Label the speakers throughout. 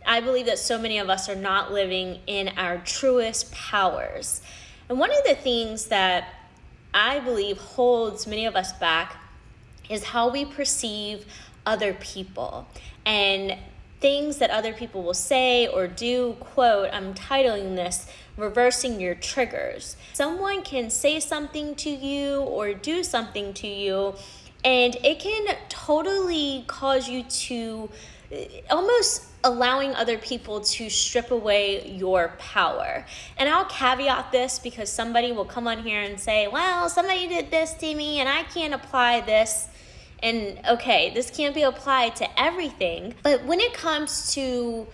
Speaker 1: I believe that so many of us are not living in our truest powers. And one of the things that I believe holds many of us back is how we perceive other people and things that other people will say or do. Quote, I'm titling this Reversing Your Triggers. Someone can say something to you or do something to you, and it can totally cause you to almost allowing other people to strip away your power. And I'll caveat this because somebody will come on here and say, well, somebody did this to me and I can't apply this. And okay, this can't be applied to everything. But when it comes to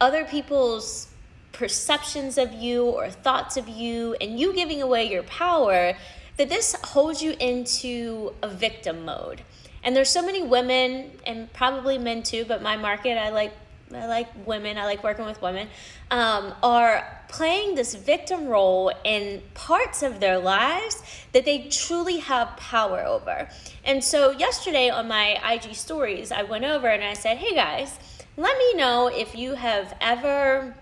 Speaker 1: other people's perceptions of you or thoughts of you and you giving away your power, that this holds you into a victim mode. And there's so many women, and probably men too, but my market, I like women, I like working with women, are playing this victim role in parts of their lives that they truly have power over. And so yesterday on my IG stories, I went over and I said, hey guys, let me know if you have ever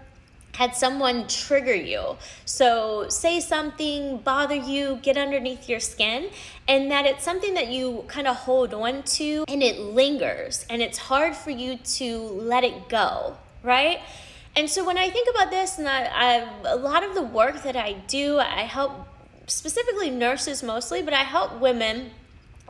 Speaker 1: had someone trigger you. So say something, bother you, get underneath your skin, and that it's something that you kind of hold on to and it lingers and it's hard for you to let it go, right? And so when I think about this, and a lot of the work that I do, I help specifically nurses mostly, but I help women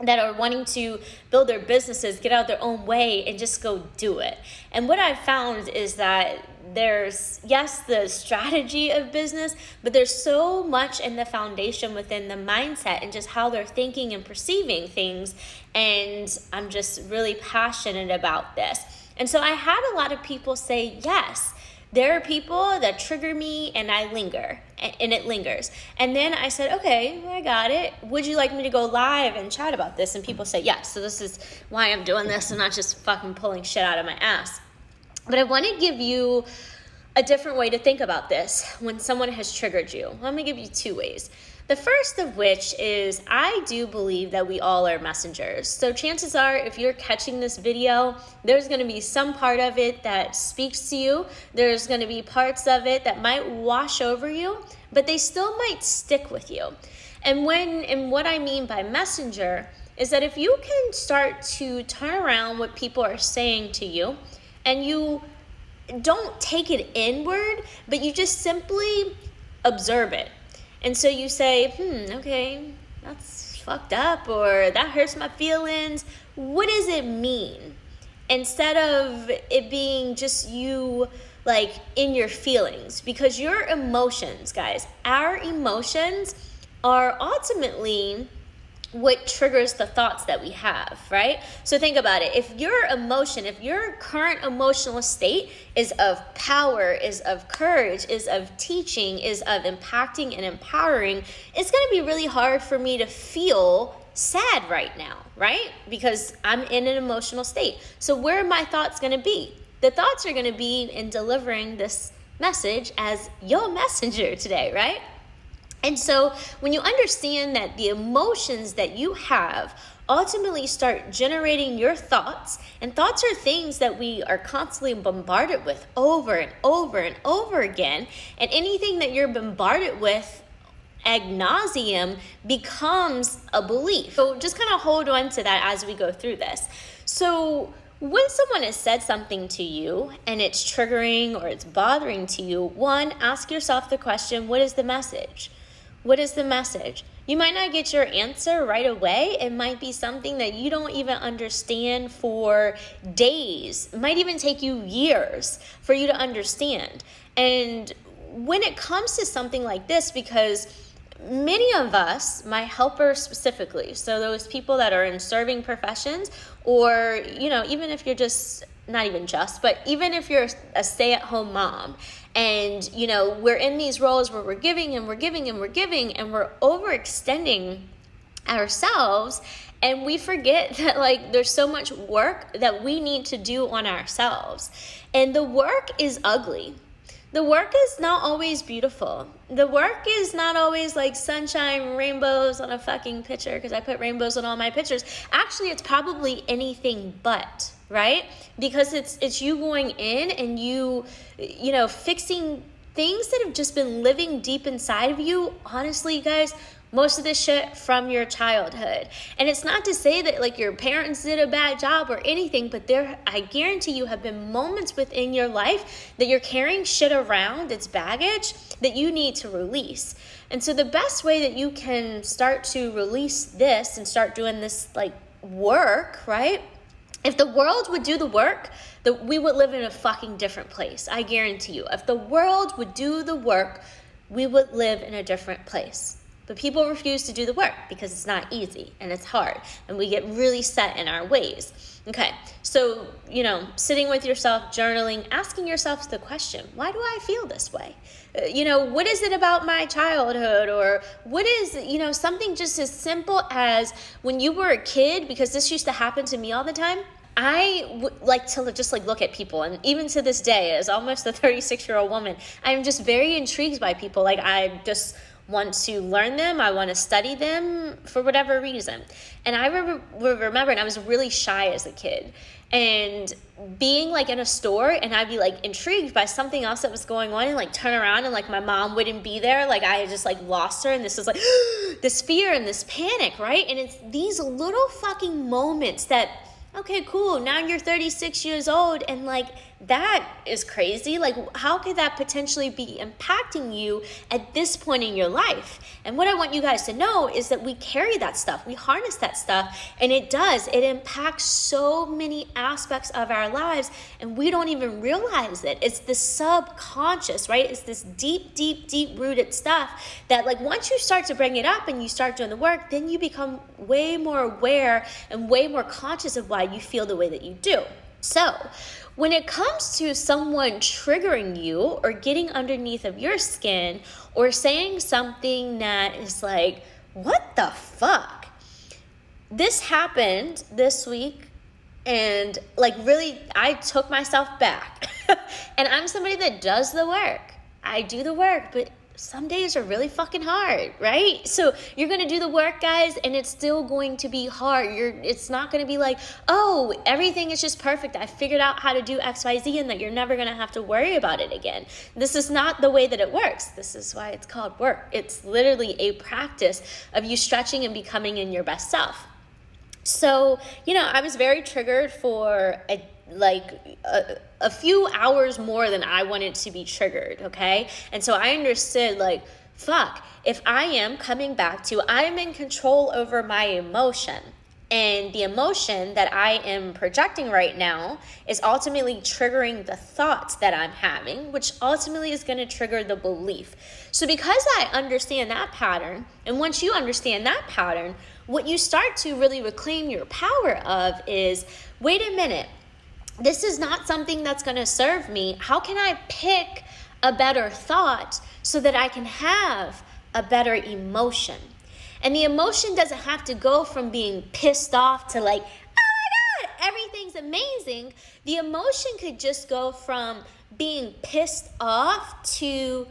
Speaker 1: that are wanting to build their businesses, get out their own way and just go do it. And what I've found is that there's, yes, the strategy of business, but there's so much in the foundation within the mindset and just how they're thinking and perceiving things. And I'm just really passionate about this. And so I had a lot of people say, yes, there are people that trigger me and I linger, and it lingers. And then I said, okay, I got it. Would you like me to go live and chat about this? And people say yes. So this is why I'm doing this and not just fucking pulling shit out of my ass. But I want to give you a different way to think about this when someone has triggered you. Let me give you two ways. The first of which is I do believe that we all are messengers. So chances are if you're catching this video, there's going to be some part of it that speaks to you. There's going to be parts of it that might wash over you, but they still might stick with you. And what I mean by messenger is that if you can start to turn around what people are saying to you and you don't take it inward, but you just simply observe it. And so you say, okay, that's fucked up, or that hurts my feelings. What does it mean? Instead of it being just you like in your feelings, because your emotions, guys, our emotions are ultimately what triggers the thoughts that we have, right? So think about it. If your current emotional state is of power, is of courage, is of teaching, is of impacting and empowering, it's going to be really hard for me to feel sad right now, right? Because I'm in an emotional state. So where are my thoughts going to be? The thoughts are going to be in delivering this message as your messenger today, right? And so when you understand that the emotions that you have ultimately start generating your thoughts, and thoughts are things that we are constantly bombarded with over and over and over again, and anything that you're bombarded with ad nauseum becomes a belief. So just kind of hold on to that as we go through this. So when someone has said something to you and it's triggering or it's bothering to you, one, ask yourself the question, what is the message? What is the message? You might not get your answer right away. It might be something that you don't even understand for days. It might even take you years for you to understand. And when it comes to something like this, because many of us, my helpers specifically, so those people that are in serving professions, or, even if you're just, not even just, but even if you're a stay-at-home mom, and, we're in these roles where we're giving and we're giving and we're giving and we're overextending ourselves, and we forget that there's so much work that we need to do on ourselves. And the work is ugly. The work is not always beautiful. The work is not always like sunshine, rainbows on a fucking picture, because I put rainbows on all my pictures. Actually, it's probably anything but, right? Because it's you going in and you know, fixing things that have just been living deep inside of you. Honestly, guys, most of this shit from your childhood. And it's not to say that like your parents did a bad job or anything, but there, I guarantee you, have been moments within your life that you're carrying shit around, it's baggage that you need to release. And so the best way that you can start to release this and start doing this like work, right? If the world would do the work, that we would live in a fucking different place. I guarantee you. If the world would do the work, we would live in a different place. But people refuse to do the work because it's not easy and it's hard and we get really set in our ways. Okay, so, you know, sitting with yourself, journaling, asking yourself the question, why do I feel this way? You know, what is it about my childhood? Or what is, you know, something just as simple as when you were a kid, because this used to happen to me all the time. I would like to just like look at people, and even to this day, as almost a 36-year-old woman, I'm just very intrigued by people. Like I just want to learn them. I want to study them for whatever reason. And I remember, and I was really shy as a kid, and being like in a store, and I'd be like intrigued by something else that was going on, and like turn around and like my mom wouldn't be there. Like I had just like lost her, and this is like this fear and this panic, right? And it's these little fucking moments that, okay, cool, now you're 36 years old, and like that is crazy. Like how could that potentially be impacting you at this point in your life? And what I want you guys to know is that we carry that stuff, we harness that stuff, and it impacts so many aspects of our lives, and we don't even realize it. It's the subconscious, right? It's this deep rooted stuff that like once you start to bring it up and you start doing the work, then you become way more aware and way more conscious of why you feel the way that you do. So when it comes to someone triggering you or getting underneath of your skin or saying something that is like, what the fuck? This happened this week, and like really, I took myself back. And I'm somebody that does the work. I do the work, but some days are really fucking hard, right? So you're going to do the work, guys, and it's still going to be hard. It's not going to be like, oh, everything is just perfect. I figured out how to do X, Y, Z, and that you're never going to have to worry about it again. This is not the way that it works. This is why it's called work. It's literally a practice of you stretching and becoming in your best self. So, you know, I was very triggered for a few hours more than I wanted to be triggered, okay? And so I understood, like, fuck, if I am coming back to, I am in control over my emotion. And the emotion that I am projecting right now is ultimately triggering the thoughts that I'm having, which ultimately is going to trigger the belief. So because I understand that pattern, and once you understand that pattern, what you start to really reclaim your power of is, wait a minute, this is not something that's going to serve me. How can I pick a better thought so that I can have a better emotion? And the emotion doesn't have to go from being pissed off to like, oh my God, everything's amazing. The emotion could just go from being pissed off to,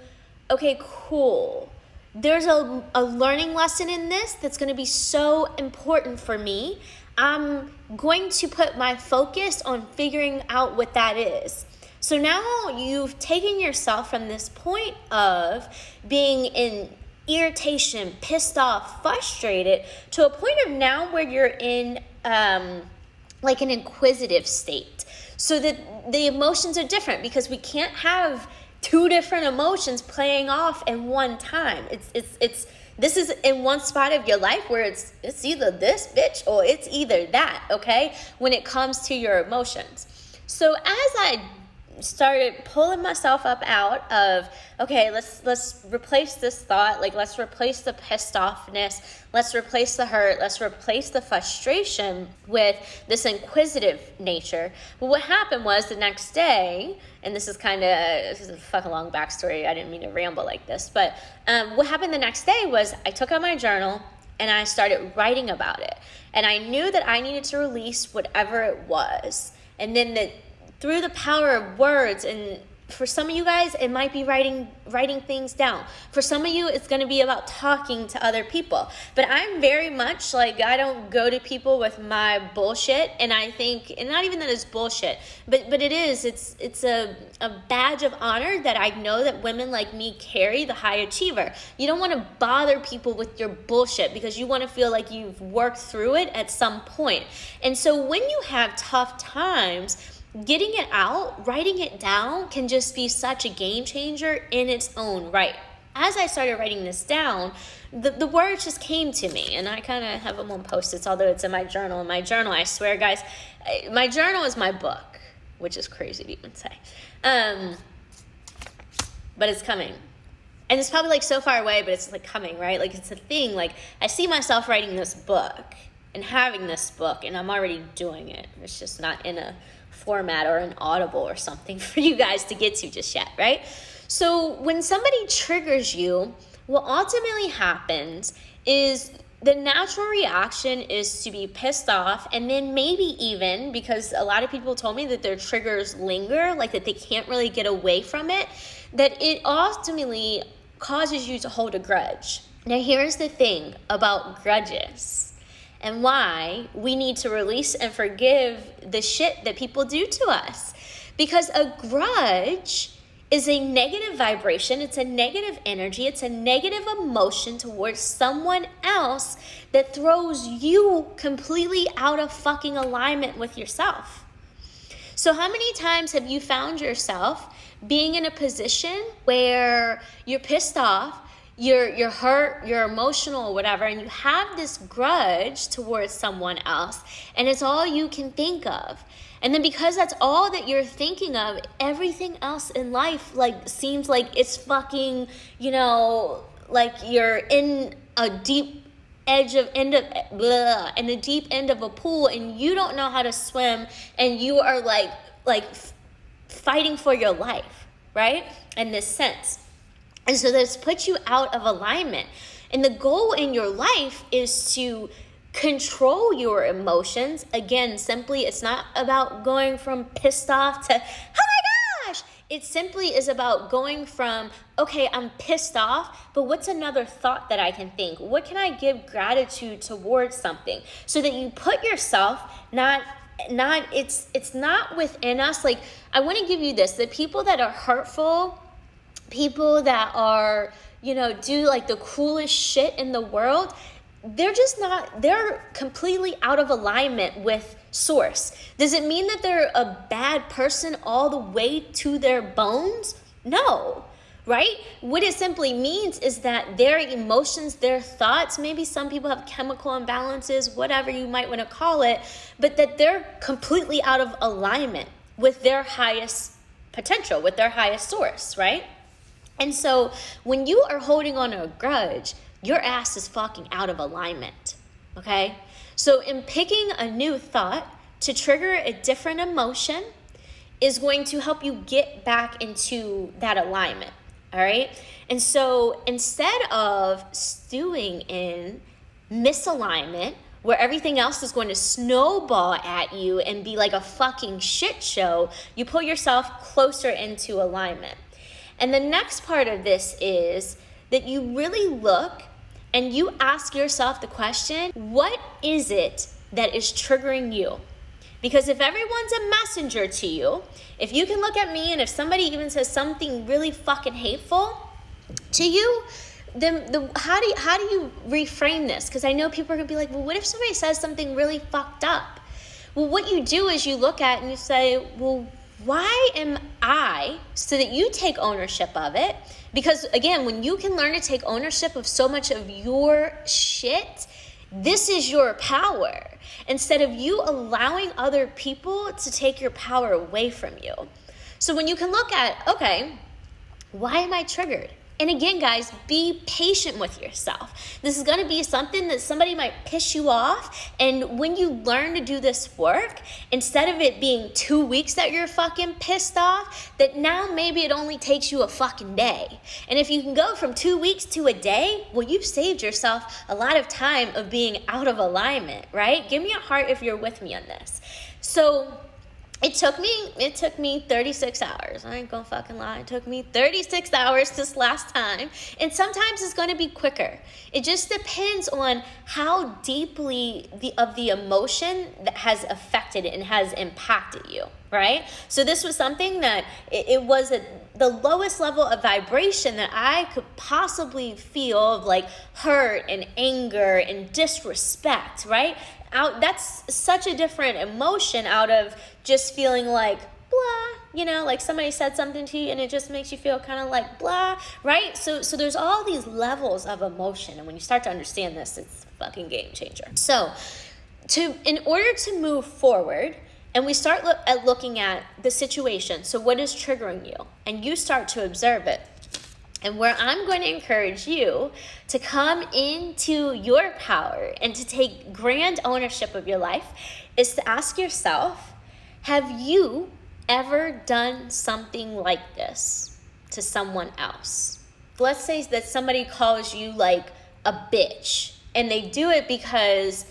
Speaker 1: okay, cool. There's a learning lesson in this that's going to be so important for me. I'm going to put my focus on figuring out what that is. So now you've taken yourself from this point of being in irritation, pissed off, frustrated, to a point of now where you're in like an inquisitive state. So that the emotions are different, because we can't have two different emotions playing off in one time. It's this is in one spot of your life where it's either this bitch or it's either that, okay? When it comes to your emotions. So as I started pulling myself up out of, okay, let's replace this thought, like let's replace the pissed offness, let's replace the hurt, let's replace the frustration with this inquisitive nature. But what happened was the next day, and this is a fucking long backstory, I didn't mean to ramble like this, but what happened the next day was I took out my journal and I started writing about it. And I knew that I needed to release whatever it was. And then through the power of words and For some of you guys, it might be writing things down. For some of you, it's going to be about talking to other people. But I'm very much like, I don't go to people with my bullshit. And I think, and not even that it's bullshit, but it is, it's a badge of honor that I know that women like me carry, the high achiever. You don't want to bother people with your bullshit because you want to feel like you've worked through it at some point. And so when you have tough times, getting it out, writing it down can just be such a game changer in its own right. As I started writing this down, the words just came to me, and I kind of have them on Post-its, although it's in my journal. In my journal, I swear, guys, my journal is my book, which is crazy to even say. But it's coming. And it's probably like so far away, but it's like coming, right? Like it's a thing. Like I see myself writing this book and having this book, and I'm already doing it. It's just not in a format or an Audible or something for you guys to get to just yet, right? So when somebody triggers you, what ultimately happens is the natural reaction is to be pissed off, and then maybe even, because a lot of people told me that their triggers linger, like that they can't really get away from it, that it ultimately causes you to hold a grudge. Now here's the thing about grudges and why we need to release and forgive the shit that people do to us. Because a grudge is a negative vibration, it's a negative energy, it's a negative emotion towards someone else that throws you completely out of fucking alignment with yourself. So how many times have you found yourself being in a position where you're pissed off, you're hurt, you're emotional, whatever, and you have this grudge towards someone else, and it's all you can think of. And then because that's all that you're thinking of, everything else in life like seems like it's fucking, like you're in a deep in the deep end of a pool, and you don't know how to swim, and you are like fighting for your life, right? In this sense. And so this puts you out of alignment. And the goal in your life is to control your emotions. Again, simply, it's not about going from pissed off to, oh my gosh. It simply is about going from, okay, I'm pissed off, but what's another thought that I can think? What can I give gratitude towards something? So that you put yourself it's not within us. Like, I want to give you this, the people that are hurtful, people that are, do like the coolest shit in the world, they're completely out of alignment with source. Does it mean that they're a bad person all the way to their bones? No, right? What it simply means is that their emotions, their thoughts, maybe some people have chemical imbalances, whatever you might want to call it, but that they're completely out of alignment with their highest potential, with their highest source, right? And so when you are holding on to a grudge, your ass is fucking out of alignment, okay? So in picking a new thought to trigger a different emotion is going to help you get back into that alignment, all right? And so instead of stewing in misalignment, where everything else is going to snowball at you and be like a fucking shit show, you pull yourself closer into alignment. And the next part of this is that you really look and you ask yourself the question, what is it that is triggering you? Because if everyone's a messenger to you, if you can look at me and if somebody even says something really fucking hateful to you, then how do you reframe this? Because I know people are going to be like, well, what if somebody says something really fucked up? Well, what you do is you look at it and you say, well, why am I, so that you take ownership of it? Because again, when you can learn to take ownership of so much of your shit, this is your power. Instead of you allowing other people to take your power away from you. So when you can look at, okay, why am I triggered? And again, guys, be patient with yourself. This is going to be something that somebody might piss you off. And when you learn to do this work, instead of it being 2 weeks that you're fucking pissed off, that now maybe it only takes you a fucking day. And if you can go from 2 weeks to a day, well, you've saved yourself a lot of time of being out of alignment, right? Give me a heart if you're with me on this. So It took me 36 hours. I ain't gonna fucking lie. It took me 36 hours this last time. And sometimes it's gonna be quicker. It just depends on how deeply the emotion that has affected and has impacted you, right? So this was something that it was the lowest level of vibration that I could possibly feel, of like hurt and anger and disrespect, right? That's such a different emotion out of just feeling like blah, like somebody said something to you and it just makes you feel kind of like blah, right? So there's all these levels of emotion, and when you start to understand this, it's a fucking game changer. So in order to move forward, and we start looking at the situation, so what is triggering you, and you start to observe it. And where I'm going to encourage you to come into your power and to take grand ownership of your life is to ask yourself, have you ever done something like this to someone else? Let's say that somebody calls you like a bitch, and they do it because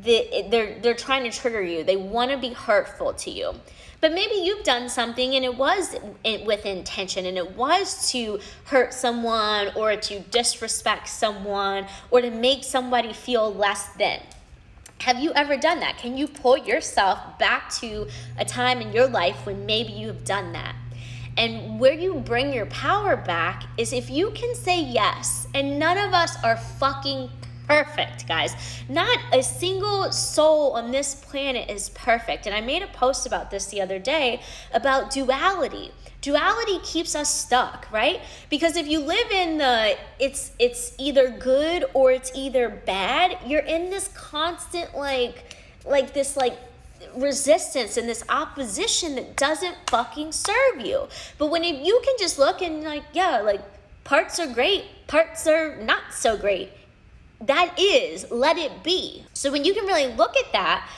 Speaker 1: they're trying to trigger you. They want to be hurtful to you. But maybe you've done something and it was with intention, and it was to hurt someone or to disrespect someone or to make somebody feel less than. Have you ever done that? Can you pull yourself back to a time in your life when maybe you have done that? And where you bring your power back is if you can say yes, and none of us are fucking perfect, guys. Not a single soul on this planet is perfect. And I made a post about this the other day about duality. Duality keeps us stuck, right? Because if you live in it's either good or it's either bad, you're in this constant this resistance and this opposition that doesn't fucking serve you. But when you can just look and parts are great, parts are not so great. Let it be. So when you can really look at that,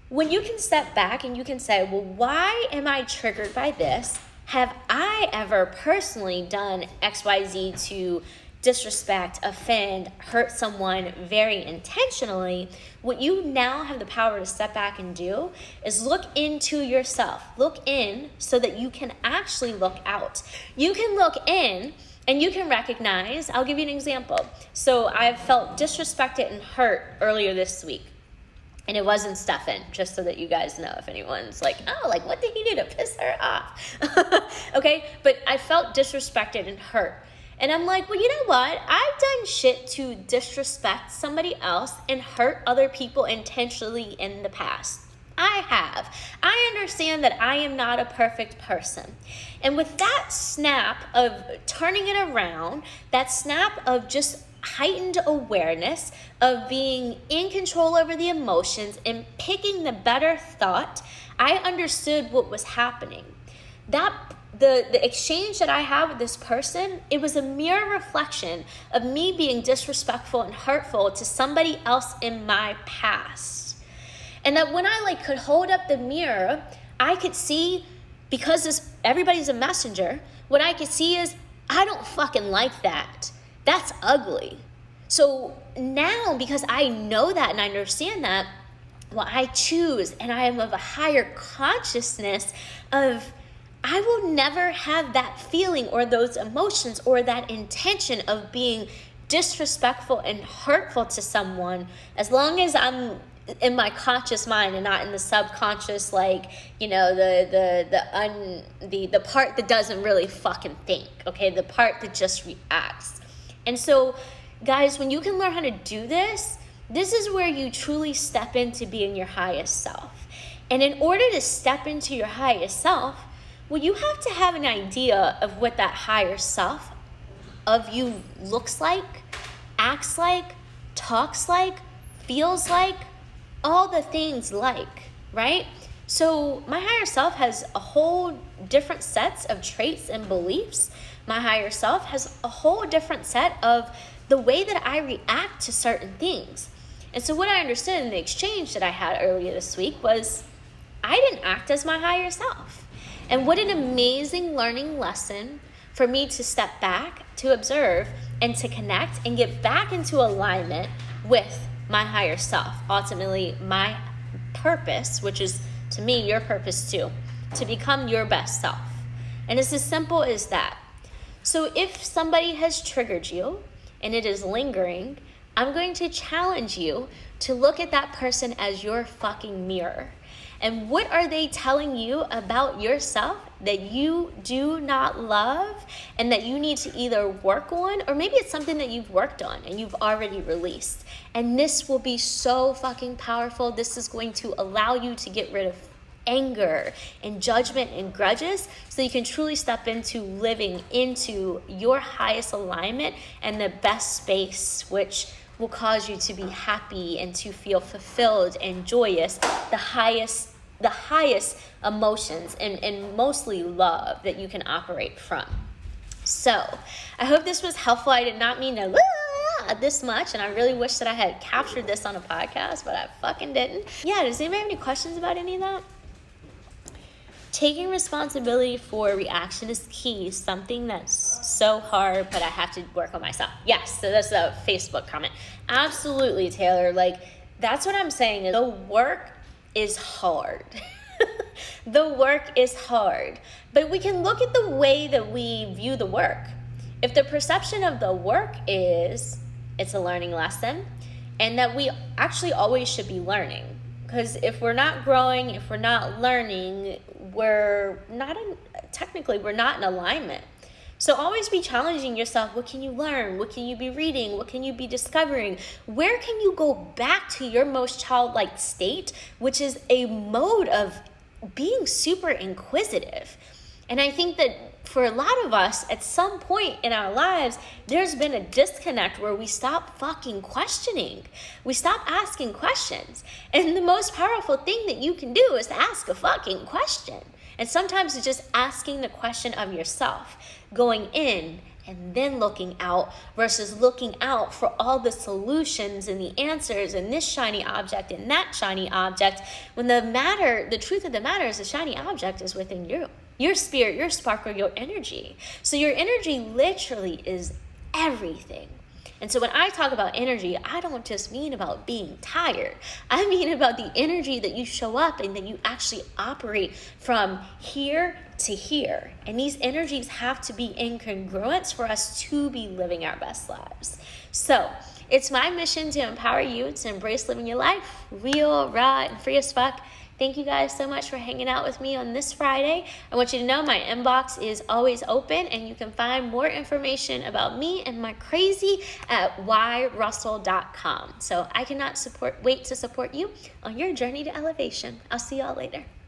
Speaker 1: when you can step back and you can say, well, why am I triggered by this? Have I ever personally done XYZ to disrespect, offend, hurt someone very intentionally? What you now have the power to step back and do is look into yourself. Look in so that you can actually look out. You can look in and you can recognize, I'll give you an example. So I've felt disrespected and hurt earlier this week. And it wasn't Stefan, just so that you guys know if anyone's like, what did he do to piss her off? Okay, but I felt disrespected and hurt. And I'm like, well, you know what? I've done shit to disrespect somebody else and hurt other people intentionally in the past. I have. I understand that I am not a perfect person. And with that snap of turning it around, that snap of just heightened awareness of being in control over the emotions and picking the better thought, I understood what was happening. The exchange that I had with this person, it was a mirror reflection of me being disrespectful and hurtful to somebody else in my past. And that when I could hold up the mirror, I could see, because everybody's a messenger, what I could see is, I don't fucking like that. That's ugly. So now, because I know that and I understand that, well, I choose, and I am of a higher consciousness of, I will never have that feeling or those emotions or that intention of being disrespectful and hurtful to someone, as long as I'm in my conscious mind and not in the subconscious, the part that doesn't really fucking think, okay? The part that just reacts. And so, guys, when you can learn how to do this is where you truly step into being your highest self. And in order to step into your highest self, well, you have to have an idea of what that higher self of you looks like, acts like, talks like, feels like, all the things like, right? So my higher self has a whole different sets of traits and beliefs. My higher self has a whole different set of the way that I react to certain things. And so what I understood in the exchange that I had earlier this week was I didn't act as my higher self. And what an amazing learning lesson for me to step back, to observe, and to connect and get back into alignment with my higher self. Ultimately, my purpose, which is To me, your purpose too, to become your best self. And it's as simple as that. So if somebody has triggered you and it is lingering, I'm going to challenge you to look at that person as your fucking mirror. And what are they telling you about yourself that you do not love and that you need to either work on, or maybe it's something that you've worked on and you've already released. And this will be so fucking powerful. This is going to allow you to get rid of anger and judgment and grudges so you can truly step into living into your highest alignment and the best space, which will cause you to be happy and to feel fulfilled and joyous, the highest emotions and mostly love that you can operate from. So I hope this was helpful. I did not mean to this much, and I really wish that I had captured this on a podcast, but I fucking didn't. Yeah, does anybody have any questions about any of that? Taking responsibility for reaction is key, something that's so hard, but I have to work on myself. Yes, so that's a Facebook comment. Absolutely, Taylor. Like, that's what I'm saying. The work is hard. The work is hard. But we can look at the way that we view the work. If the perception of the work is it's a learning lesson, and that we actually always should be learning. Because if we're not growing, if we're not learning, we're not in alignment. So always be challenging yourself. What can you learn? What can you be reading? What can you be discovering? Where can you go back to your most childlike state, which is a mode of being super inquisitive? And I think that for a lot of us, at some point in our lives, there's been a disconnect where we stop fucking questioning. We stop asking questions. And the most powerful thing that you can do is to ask a fucking question. And sometimes it's just asking the question of yourself, going in and then looking out, versus looking out for all the solutions and the answers and this shiny object and that shiny object, when the truth of the matter is the shiny object is within you. Your spirit, your sparkle, your energy. So your energy literally is everything. And so when I talk about energy, I don't just mean about being tired. I mean about the energy that you show up and that you actually operate from here to here. And these energies have to be in congruence for us to be living our best lives. So it's my mission to empower you to embrace living your life real, raw, and free as fuck. Thank you guys so much for hanging out with me on this Friday. I want you to know my inbox is always open, and you can find more information about me and my crazy at yrussell.com. So I cannot wait to support you on your journey to elevation. I'll see y'all later.